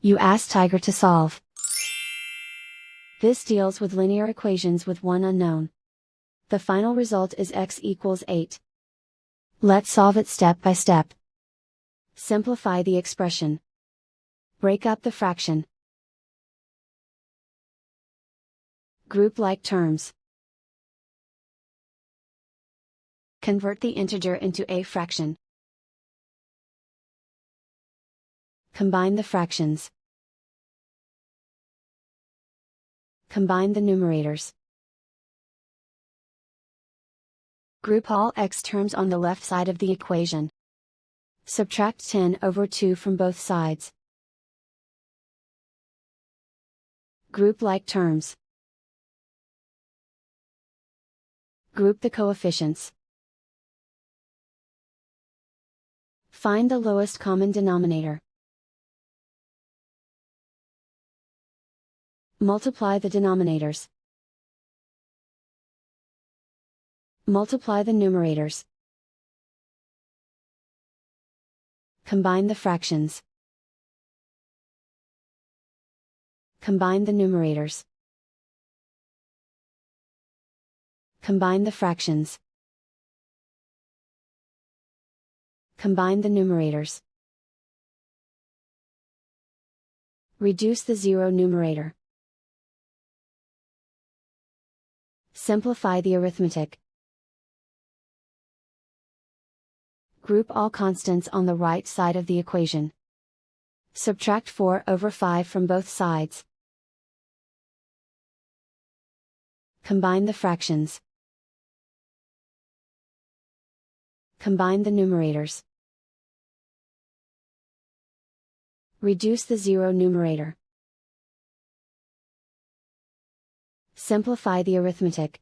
You ask Tiger to solve. This deals with linear equations with one unknown. The final result is x equals 8. Let's solve it step by step. Simplify the expression. Break up the fraction. Group like terms. Convert the integer into a fraction. Combine the fractions. Combine the numerators. Group all x terms on the left side of the equation. Subtract 10/2 from both sides. Group like terms. Group the coefficients. Find the lowest common denominator. Multiply the denominators. Multiply the numerators. Combine the fractions. Combine the numerators. Combine the fractions. Combine the numerators. Reduce the zero numerator. Simplify the arithmetic. Group all constants on the right side of the equation. Subtract 4/5 from both sides. Combine the fractions. Combine the numerators. Reduce the zero numerator. Simplify the arithmetic.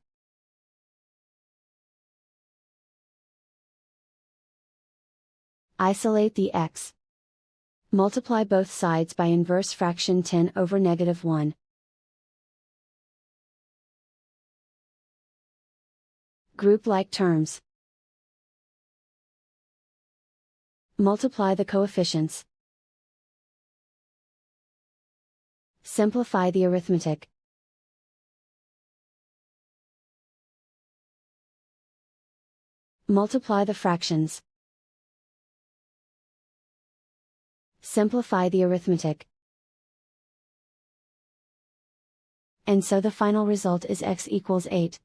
Isolate the x. Multiply both sides by inverse fraction 10/(-1). Group like terms. Multiply the coefficients. Simplify the arithmetic. Multiply the fractions. Simplify the arithmetic. And so the final result is x equals 8.